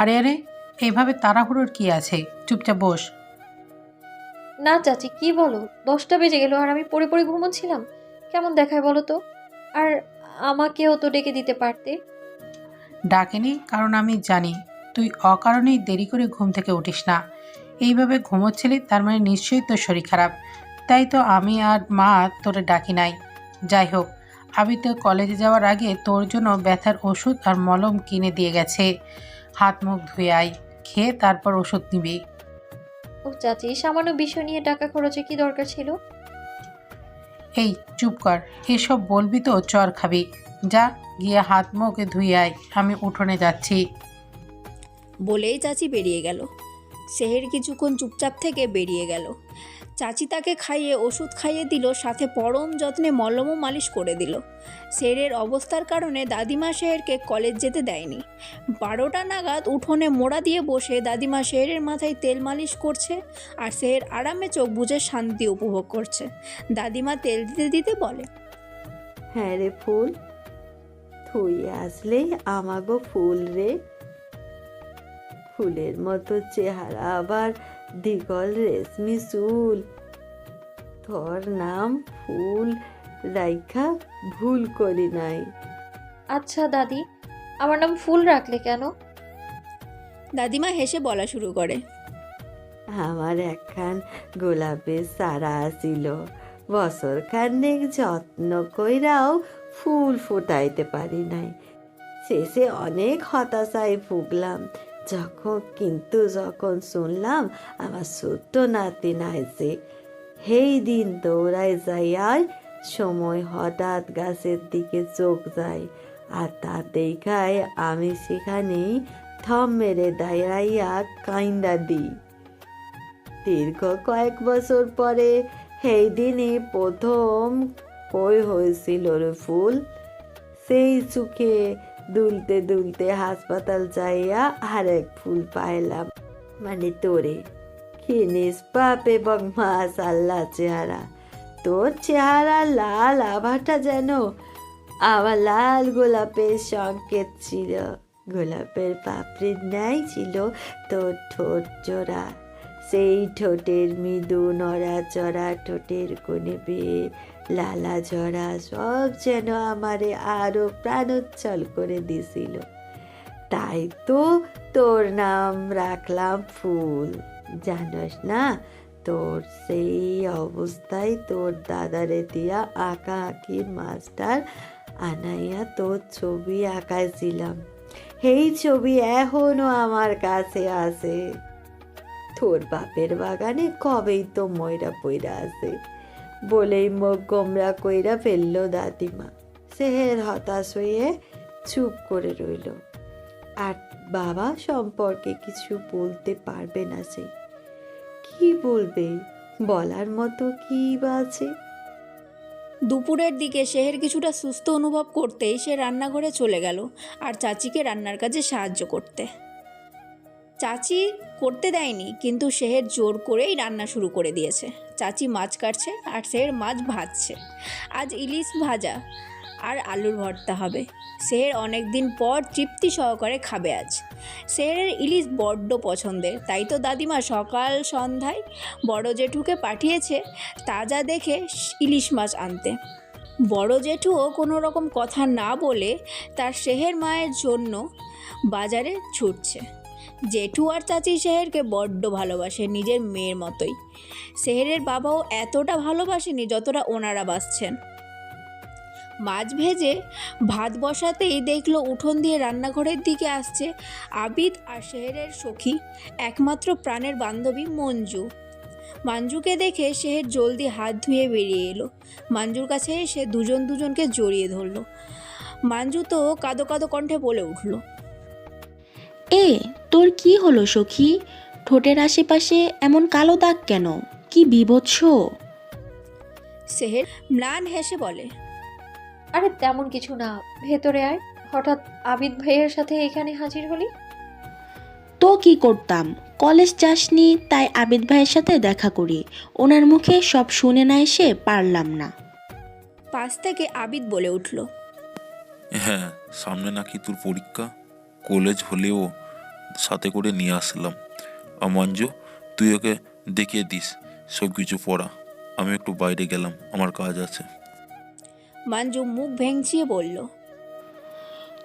আরে আরে, এইভাবে তাড়াহুড়োর কি আছে? চুপচাপ বস। না চাচি, কি বলো? 10টা বেজে গেল আর আমি পড়ে পড়ে ঘুমোচ্ছিলাম। কেমন দেখায় বলো তো? আর আমাকেও তো ডেকে দিতে পারতে। ডাকেনি কারণ আমি জানি তুই অকারণেই দেরি করে ঘুম থেকে উঠিস না। এইভাবে ঘুমোচ্ছিলি তার মানে নিশ্চয়ই তোর শরীর খারাপ। তাই তো আমি আর মা তোরে ডাকি নাই। যাই হোক, আমি তো কলেজে যাওয়ার আগে তোর জন্য ব্যথার ওষুধ আর মলম কিনে দিয়ে গেছে। হাত মুখ ধুয়ে আয়, খেয়ে তারপর ওষুধ নিবি। ও চাচি, সামান্য বিষয় নিয়ে টাকা খরচে কি দরকার ছিল? এই চুপ কর, এসব বলবি তো চর খাবি। যা, গিয়ে হাত মুখ ধুয়ে আয়, আমি উঠোনে যাচ্ছি। বলেই চাচি বেরিয়ে গেল। সেহের কিছুক্ষণ চুপচাপ থেকে বেরিয়ে গেল। চাচি তাকে খাইয়ে ওষুধ খাইয়ে দিল, সাথে পরম যত্নে মলমও মালিশ করে দিল। সেহের অবস্থার কারণে দাদিমা সেহেরকে কলেজ যেতে দেয়নি। 12টা নাগাদ উঠোনে মোড়া দিয়ে বসে দাদিমা সেহের মাথায় তেল মালিশ করছে, আর সেহের আরামে চোখ বুজে শান্তি উপভোগ করছে। দাদিমা তেল দিতে দিতে বলে, হ্যাঁ রে ফুল, তুই আসলেই আমাগো ফুল রে। ফুলের মতো চেহারা, আবার দিগল রেশমি চুল। তোর নাম ফুল রাইখা ভুল করি নাই। আচ্ছা দাদি, আমার নাম ফুল রাখলে কেন? দাদিমা হেসে বলা শুরু করে, আমার একখান গোলাপের চারা আসিল, বছর খানেক যত্ন কইরাও ফুল ফুটাইতে পারি নাই। শেষে অনেক হতাশায় ভুগলাম। যখন শুনলাম আমার ছোট্ট নাতি নাইছে, সেই দিন দৌড়ায় যাইয়ার সময় হঠাৎ গাছের দিকে চোখ যায়, আর তা দেখায় আমি সেখানেই থম মেরে দাঁড়াইয়া কাইন্দা দিই। দীর্ঘ কয়েক বছর পরে সেই দিনই প্রথম কই হয়েছিল রে ফুল। সেই চোখে দুলতে দুলতে হাসপাতাল যাইয়া আরেক ফুল পাইলাম, মানে তোরে। কি নিষ্পাপ এবং মাশাআল্লাহ চেহারা। তোর চেহারা লাল আভাটা যেন আবার লাল গোলাপের সংকেত ছিল। গোলাপের পাপড়ির ন্যায় ছিল তোর ঠোঁট জোড়া। সেই ঠোঁটের মৃদু নড়াচড়া, ঠোঁটের কোণে বেয়ে লালা ঝরা, সব যেন আমারে আরো প্রাণোচ্ছল করে দিছিল। তাই তো তোর নাম রাখলাম ফুল। জানোস না, তোর সেই অবস্থায় তোর দাদারে দিয়া আঁকা আঁকির মাস্টার আনাইয়া তোর ছবি আঁকাইছিলাম। সেই ছবি এখনো আমার কাছে আছে। তোর বাপের বাগানে কবেই তো ময়রা পইরা আছে বলেই মুখ গোমরা কইরা ফেললো দাদিমা। সেহের হতাশ হয়ে চুপ করে রইল, আর বাবা সম্পর্কে কিছু বলতে পারবে না। সে কি বলবে? বলার মতো কি বা আছে? দুপুরের দিকে সেহের কিছুটা সুস্থ অনুভব করতেই সে রান্নাঘরে চলে গেল আর চাচিকে রান্নার কাজে সাহায্য করতে। চাচি করতে দেয়নি, কিন্তু সেহের জোর করেই রান্না শুরু করে দিয়েছে। চাচি মাছ কাটছে আর সেহের মাছ ভাজছে। আজ ইলিশ ভাজা আর আলুর ভর্তা হবে। সেহের অনেক দিন পর তৃপ্তি সহকারে খাবে আজ। সেহের ইলিশ বড্ড পছন্দের, তাই তো দাদিমা সকাল সন্ধ্যায় বড় জেঠুকে পাঠিয়েছে তাজা দেখে ইলিশ মাছ আনতে। বড় জেঠুও কোনো রকম কথা না বলে তার সেহের মায়ের জন্য বাজারে ছুটছে। জেঠু আর চাচি সেহেরকে বড্ড ভালোবাসে, নিজের মেয়ের মতোই। সেহেরের বাবাও এতটা ভালোবাসেনি যতটা ওনারা বাসছেন। মাছ ভেজে ভাত বসাতেই দেখলো উঠোন দিয়ে রান্নাঘরের দিকে আসছে আবিদ আর সেহেরের সখী, একমাত্র প্রাণের বান্ধবী মঞ্জু। মঞ্জুকে দেখে সেহের জলদি হাত ধুয়ে বেরিয়ে এলো। মঞ্জুর কাছে এসে দুজনকে জড়িয়ে ধরলো। মঞ্জু তো কাঁদো কাঁদো কণ্ঠে বলে উঠল, এ তোর কি হলো সখী? ঠোঁটের আশেপাশে এমন কালো দাগ কেন? কি বিভৎস! সেহের ম্লান হেসে বলে, আরে তেমন কিছু না, ভেতরে আয়। হঠাৎ আবিদ ভাইয়ের সাথে এখানে হাজির হলি? তো কি করতাম, কলেজ যাসনি তাই আবিদ ভাইয়ের সাথে দেখা করি। ওনার মুখে সব শুনে না এসে পারলাম না। পাশ থেকে আবিদ বলে উঠল, হ্যাঁ, সামনে নাকি তোর পরীক্ষা, কলেজ হলেও সাথে করে নিয়ে আসলাম। মঞ্জু, তুই ওকে দেখিয়ে দিস সব কিছু পড়া। আমি একটু বাইরে গেলাম, আমার কাজ আছে। মাঞ্জু মুখ ভেঙচিয়ে বলল।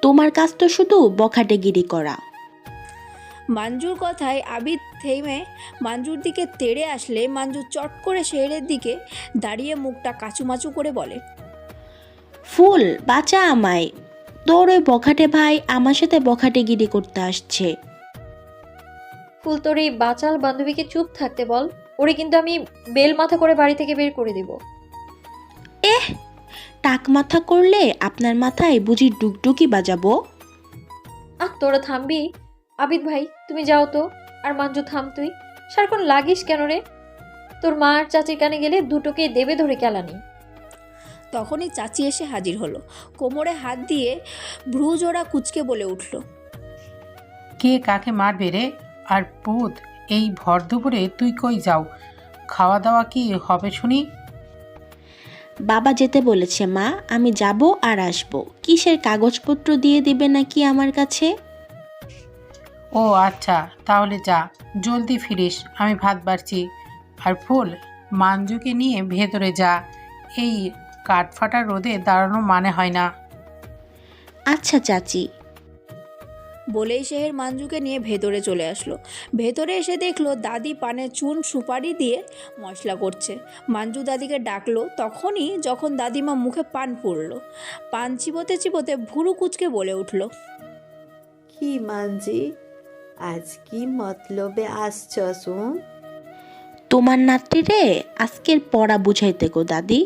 তোমার কাজ তো শুধু বখাটেগিরি করা। মাঞ্জুর কথায় আবিদ থেমে মাঞ্জুর দিকে তেড়ে আসলে মাঞ্জু চট করে শেহরের দিকে দাঁড়িয়ে মুখটা কাচুমাচু করে বলে। ফুল, বাঁচা আমায়। তোর ওই বখাটে ভাই আমার সাথে বখাটেগিরি করতে আসছে। ফুল, তোর এই বাচাল বান্ধবীকে চুপ থাকতে বল। ওরে কিন্তু আমি বেল মাথা করে বাড়ি থেকে বের করে দিব। টাক মাথা করলে আপনার মাথায় বুঝি ডুগডুগি বাজাবো? তোরা থামবি? আবিদ ভাই তুমি যাও তো। আর মাঞ্জু থাম তুই, সারাক্ষণ লাগিস কেন রে? তোর মা আর চাচির কানে গেলে দুটোকে দেবে ধরে কেলানি। তখনই চাচি এসে হাজির হলো, কোমরে হাত দিয়ে ভ্রুজোড়া কুচকে বলে উঠল। কে কাকে মারবে রে? আর পুত, এই ভর দুপুরে তুই কই যাও? খাওয়া দাওয়া কি হবে শুনি? বাবা যেতে বলেছে মা, আমি যাব আর আসব। কিসের কাগজপত্র দিয়ে দিবে নাকি আমার কাছে? ও আচ্ছা, তাহলে যা, জলদি ফিরিস, আমি ভাত বাড়ছি। আর ফুল, মাঞ্জুকে নিয়ে ভেতরে যা, এই কাঠফাটা রোদে দাঁড়ানো মানে হয় না। আচ্ছা চাচি। বলেই শেহের মাঞ্জুকে নিয়ে ভেতরে চলে আসলো। ভেতরে এসে দেখলো দাদি পানে চুন সুপারি দিয়ে মশলা করছে। মাঞ্জু দাদিকে ডাকলো তখনই যখন দাদিমা মুখে পান পুড়ল। পান চিবোতে চিবোতে ভুরু কুচকে বলে উঠল। কি মানজি, আজ কি মতলবে আসছ শুন? তোমার নাতনি রে আজকের পড়া বুঝাইতে গো দাদি।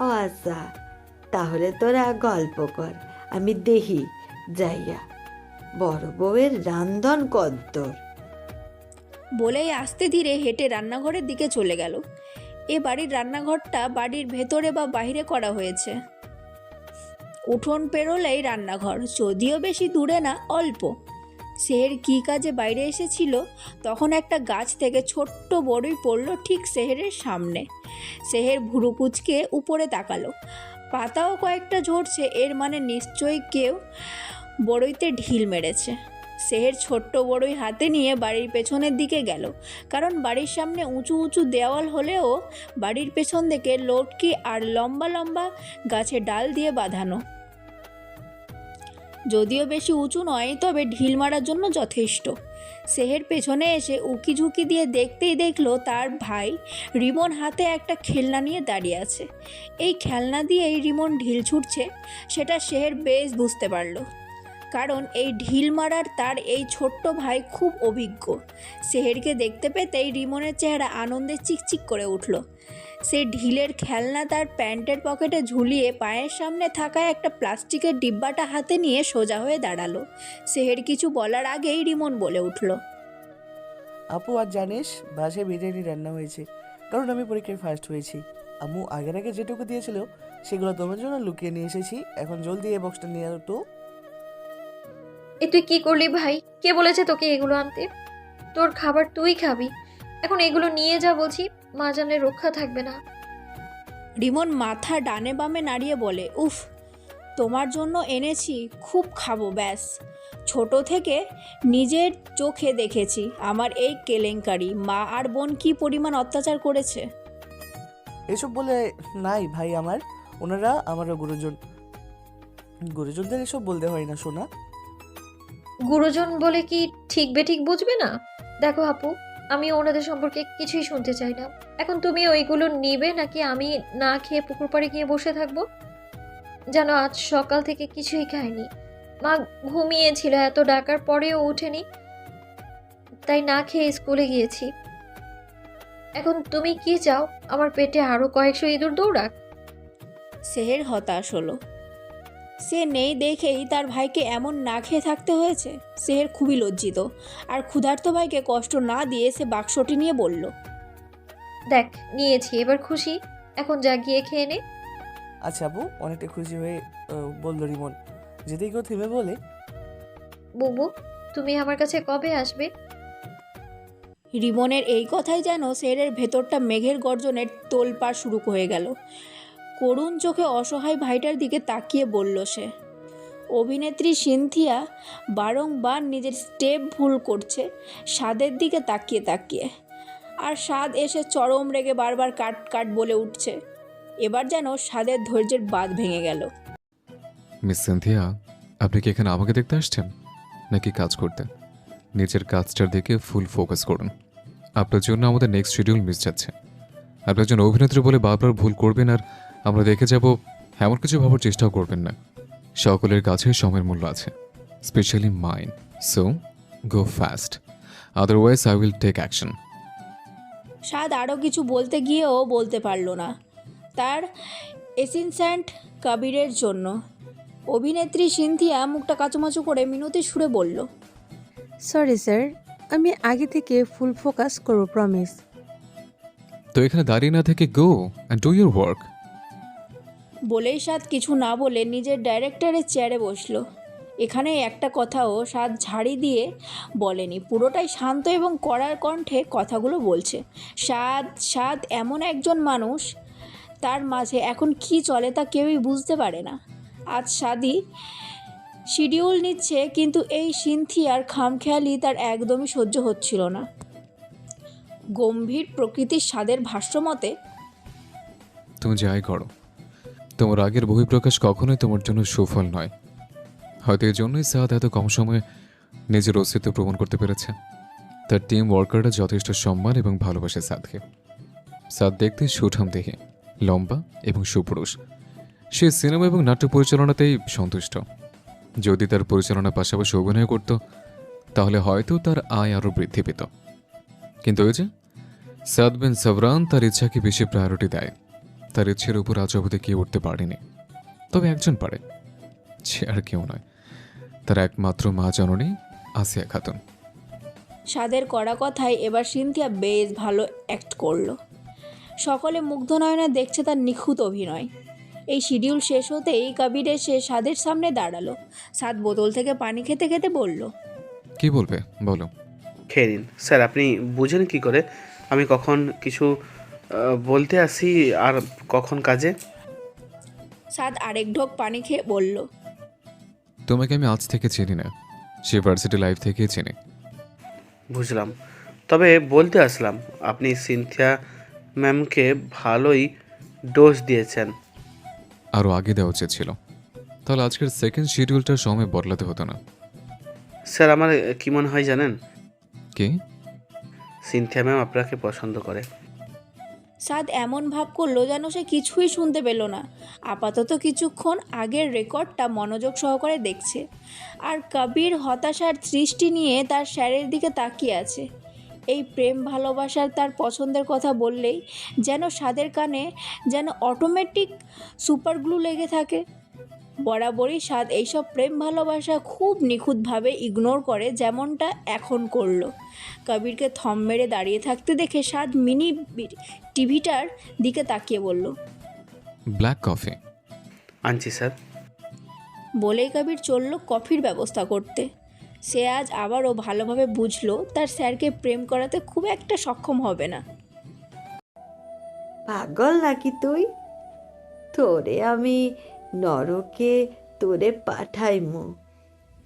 ও আচ্ছা, তাহলে তোরা গল্প কর, আমি দেখি যাইয়া বড় বউয়ের রান্ধন কদ্দর। বলেই আস্তে ধীরে হেঁটে রান্নাঘরের দিকে চলে গেল। এ বাড়ির রান্নাঘরটা বাড়ির ভেতরে বা বাইরে করা হয়েছে। উঠোন পেরোলেই রান্নাঘর, যদিও বেশি দূরে না, অল্প। সেহের কী কাজে বাইরে এসেছিল তখন একটা গাছ থেকে ছোট্ট বড়ই পড়ল ঠিক সেহেরের সামনে। সেহের ভুরু কুচকে উপরে তাকালো, পাতাও কয়েকটা ঝরছে, এর মানে নিশ্চয়ই কেউ বড়ইতে ঢিল মেরেছে। সেহের ছোট্ট বড়ই হাতে নিয়ে বাড়ির পেছনের দিকে গেল, কারণ বাড়ির সামনে উঁচু উঁচু দেওয়াল হলেও বাড়ির পেছন দিকে লটকি আর লম্বা লম্বা গাছের ডাল দিয়ে বাঁধানো। যদিও বেশি উঁচু নয়, তবে ঢিল মারার জন্য যথেষ্ট। সেহের পেছনে এসে উকি ঝুঁকি দিয়ে দেখতেই দেখলো তার ভাই রিমন হাতে একটা খেলনা নিয়ে দাঁড়িয়ে আছে। এই খেলনা দিয়েই রিমন ঢিল ছুটছে সেটা সেহের বেশ বুঝতে পারলো, কারণ এই ঢিল মারার তার এই ছোট্ট ভাই খুব অভিজ্ঞ। সেহেরকে দেখতে পেতেই রিমনের চেহারা আনন্দে চিকচিক করে উঠল। সে ঢিলের খেলনা তার প্যান্টের পকেটে ঝুলিয়ে পায়ের সামনে থাকা একটা প্লাস্টিকের ডিব্বাটা হাতে নিয়ে সোজা হয়ে দাঁড়ালো। সেহের কিছু বলার আগেই রিমন বলে উঠল। আপু, আজ জানিস বাসায় বিরিয়ানি রান্না হয়েছে, কারণ আমি পরীক্ষায় ফার্স্ট হয়েছি। আম্মু আগের আগে যেটুকু দিয়েছিল সেগুলো তোমার জন্য লুকিয়ে নিয়ে এসেছি। এখন জলদি এই বক্সটা নিয়ে আনো তো। তুই কি করলি ভাই? কে বলেছে তোকে এগুলো আনতে? তোর খাবার তুই খাবি, এখন এগুলো নিয়ে যা বলছি, মা জানলে রক্ষা থাকবে না। রিমন মাথা ডানে বামে নাড়িয়ে বলে, উফ, তোমার জন্য এনেছি, খুব খাবো ব্যাস। ছোট থেকে নিজের চোখে দেখেছি আমার এই কেলেঙ্কারি, মা আর বোন কি পরিমাণ অত্যাচার করেছে। এসব বলে নাই ভাই আমার, ওনারা আমারও গুরুজন। গুরুজনদের এসব বলতে হয় না সোনা। গুরুজন বলে কি ঠিক বেঠিক বুঝবে না? দেখো আপু, আমি ওনাদের সম্পর্কে কিছুই শুনতে চাই না। এখন তুমি ওইগুলো নিবে নাকি আমি না খেয়ে পুকুর পাড়ে গিয়ে বসে থাকবো? জানো, আজ সকাল থেকে কিছুই খাইনি। মা ঘুমিয়েছিল, এত ডাকার পরেও ওঠেনি, তাই না খেয়ে স্কুলে গিয়েছি। এখন তুমি কি চাও? আমার পেটে আরো কয়েকশো ইঁদুর দৌড়াক? সেহের হতাশ হলো। সে নেই দেখেই তার ভাইকে এমন না খেয়ে থাকতে হয়েছে। সেহের খুবই লজ্জিত, আর ক্ষুধার্ত ভাইকে কষ্ট না দিয়ে সে বাক্সটি নিয়ে বলল, দেখ, নিয়েছি, এবার খুশি? এখন যা গিয়ে খেয়ে নে। আচ্ছা আপু, অনেকটা খুশি হয়ে বলল রিমন। যেতেই কেউ থেমে বলে, বুবু, তুমি আমার কাছে কবে আসবে? রিমনের এই কথাই যেন সেহের ভেতরটা মেঘের গর্জনের তোলপাড় শুরু হয়ে গেল। করুণ চোখে অসহায় ভাইটার দিকে তাকিয়ে বলল সে। অভিনেত্রী সিনথিয়া বারংবার নিজের স্টেপ ভুল করছে স্বাদের দিকে তাকিয়ে তাকিয়ে, আর স্বাদ এসে চরম রেগে বারবার কাট কাট বলে উঠছে। এবার যেন স্বাদের ধৈর্যের বাঁধ ভেঙে গেল। মিস সিনথিয়া, আপনি কি এখানে আমাকে দেখতে আসছেন নাকি কাজ করতে? নিজের কাজটার দিকে ফুল ফোকাস করুন। আপনার জন্য আমাদের নেক্সট শিডিউল মিস যাচ্ছে। আপনি একজন অভিনেত্রী বলে বারবার ভুল করবেন আর আমরা দেখে যাব এমন কিছু ভাবার চেষ্টাও করবেন না। সকলের কাছে সময়ের মূল্য আছে, specially mine. So go fast, otherwise I will take action. স্বাদ আরও কিছু বলতে গিয়েও বলতে পারল না তার অ্যাসিস্ট্যান্ট কবিরের জন্য। অভিনেত্রী সিনথিয়া মুখটা কাচুমাচু করে মিনতি সুরে বলল, সরি স্যার, আমি আগে থেকে ফুল ফোকাস করব, প্রমিস। তো এখানে দাঁড়িয়ে না থেকে go and do your work. বলেই স্বাদ কিছু না বলে নিজের ডাইরেক্টরের চেয়ারে বসলো। এখানে একটা কথাও স্বাদ ঝাড়ি দিয়ে বলেনি, পুরোটাই শান্ত এবং কড়ার কণ্ঠে কথাগুলো বলছে। স্বাদ এমন একজন মানুষ, তার মাঝে এখন কি চলে তা কেউই বুঝতে পারে না। আজ স্বাদই শিডিউল নিচ্ছে, কিন্তু এই সিনথিয়ার খামখেয়ালি তার একদমই সহ্য হচ্ছিল না। গম্ভীর প্রকৃতির স্বাদের ভাষ্যমতে, তুমি যাই করো, তোমার আগের বহিঃপ্রকাশ কখনোই তোমার জন্য সুফল নয়। হয়তো এই জন্যই সাদ এত কম সময়ে নিজের অস্তিত্ব প্রমাণ করতে পেরেছে। তার টিম ওয়ার্কাররা যথেষ্ট সম্মান এবং ভালোবাসে সাদকে। সাদ দেখতে সুঠাম দেহে, লম্বা এবং সুপুরুষ। সে সিনেমা এবং নাট্য পরিচালনাতেই সন্তুষ্ট। যদি তার পরিচালনার পাশাপাশি অভিনয় করত তাহলে হয়তো তার আয় আরও বৃদ্ধি পেত। কিন্তু ওই যে সাদ বিন সাবরান তার ইচ্ছাকে বেশি প্রায়োরিটি দেয়। তার ইচ্ছের উপর আজ অবধি কেউ উঠতে পারেনি, তবে একজন পারে, সে আর কেউ নয়, তার একমাত্র মা জননী আসিয়া খাতুন। স্বাদের কড়া কথায় এবার সিনথিয়া বেশ ভালো অ্যাক্ট করলো। সকলে মুগ্ধ নয়নে দেখছে তার নিখুঁত অভিনয়। এই শিডিউল শেষ হতেই কবির এসে স্বাদের সামনে দাঁড়ালো। স্বাদ বোতল থেকে পানি খেতে খেতে বলল, কি বলবে বলো? খেয়ে নিন স্যার। আপনি বুঝেন কি করে আমি কখন কিছু বলতে আসি আর কখন কাজে? স্বাদ আরেক ঢোক পানি খেয়ে বলল, তোমাকে আমি আজ থেকে চিনি না, সে ভার্সিটি লাইফ থেকেই চিনি। বুঝলাম, তবে বলতে আসলাম আপনি সিনথিয়া ম্যামকে ভালোই ডোজ দিয়েছেন। আরও আগে দেওয়া উচিত ছিল, তাহলে আজকের সেকেন্ড শিডিউলটার সময় বদলাতে হতো না। স্যার আমার কি মনে হয় জানেন? কি? সিনথিয়া ম্যাম আপনাকে পছন্দ করে। স্বাদ এমন ভাব করলো যেন সে কিছুই শুনতে পেল না। আপাতত কিছুক্ষণ আগের রেকর্ডটা মনোযোগ সহকারে দেখছে, আর কবির হতাশার দৃষ্টি নিয়ে তার স্যারের দিকে তাকিয়ে আছে। এই প্রেম ভালোবাসার তার পছন্দের কথা বললেই যেন স্বাদের কানে যেন অটোমেটিক সুপারগ্লু লেগে থাকে। বরাবরই স্বাদ এইসব প্রেম ভালোবাসা খুব নিখুঁতভাবে ইগনোর করে, যেমনটা এখন করলো। কবিরকে থম মেরে দাঁড়িয়ে থাকতে দেখে স্বাদ মিনি টিভিটার দিকে তাকিয়ে বলল, ব্ল্যাক কফি আনছি স্যার। বলেই কবির চলল কফির ব্যবস্থা করতে। সে আজ আবারও ভালোভাবে বুঝলো তার স্যারকে প্রেম করাতে খুব একটা সক্ষম হবে না। পাগল নাকি তুই? তোরে আমি নরকে তোরে পাঠাইমু।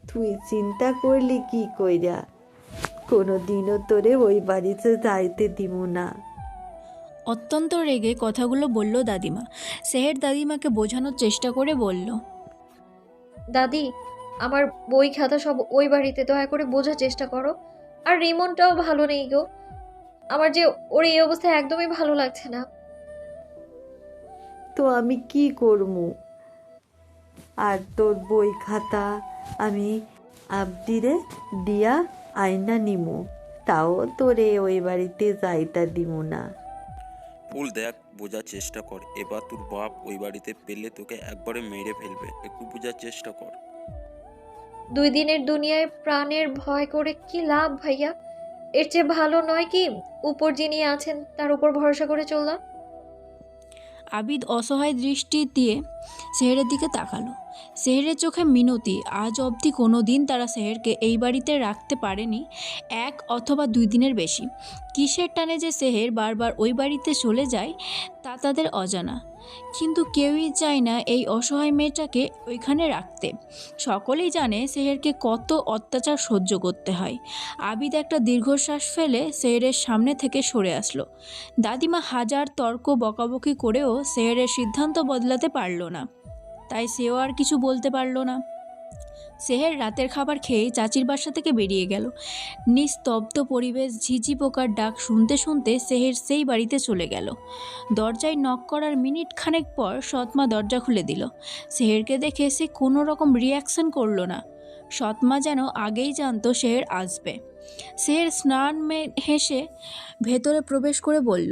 তুই চিন্তা করলি কি কইরা? কোনো দিনও তোরে ওই বাড়িতে যাইতে দিব না। অত্যন্ত রেগে কথাগুলো বলল দাদিমা। সেহের দাদিমাকে বোঝানোর চেষ্টা করে বলল, দাদি, আমার বই খাতা সব ওই বাড়িতে, দয়া করে বোঝার চেষ্টা করো। আর রিমনটাও ভালো নেই গো, আমার যে ওর এই অবস্থায় একদমই ভালো লাগছে না। তো আমি কি করবো? আর তোর বই খাতা আমি আবদিরে দিয়া আয়না নিমু, তাও তোরে ওই বাড়িতে যাইতা দিব না। ফুল দেখ, বোঝার চেষ্টা কর। এবার তোর বাপ ওই বাড়িতে পেলে তোকে একবারে মেরে ফেলবে, একটু বোঝার চেষ্টা কর। 2 দিনের দুনিয়ায় প্রাণের ভয় করে কি লাভ ভাইয়া? এর চেয়ে ভালো নয় কি উপর যিনি আছেন তার উপর ভরসা করে চললাম? আবিদ অসহায় দৃষ্টি দিয়ে সেহেরের দিকে তাকালো। সেহেরের চোখে মিনতি। আজ অবধি কোনো দিন তারা সেহেরকে এই বাড়িতে রাখতে পারেনি 1 অথবা 2 দিনের বেশি। কিসের টানে যে সেহের বারবার ওই বাড়িতে চলে যায় তা তাদের অজানা। কিন্তু কেউই চায় না এই অসহায় মেয়েটাকে ওইখানে রাখতে। সকলেই জানে সেহেরকে কত অত্যাচার সহ্য করতে হয়। আবিদ একটা দীর্ঘশ্বাস ফেলে সেহেরের সামনে থেকে সরে আসলো। দাদিমা হাজার তর্ক বকাবকি করেও সেহেরের সিদ্ধান্ত বদলাতে পারল না, তাই সেও আর কিছু বলতে পারল না। সেহের রাতের খাবার খেয়ে চাচির বাসা থেকে বেরিয়ে গেল। নিস্তব্ধ পরিবেশ, ঝিঝি পোকার ডাক শুনতে শুনতে সেহের সেই বাড়িতে চলে গেল। দরজায় নক করার মিনিট খানেক পর সৎমা দরজা খুলে দিল। সেহেরকে দেখে সে কোনো রকম রিয়াকশন করলো না। সৎমা যেন আগেই জানতো সেহের আসবে। সেহের স্নান হেসে ভেতরে প্রবেশ করে বলল,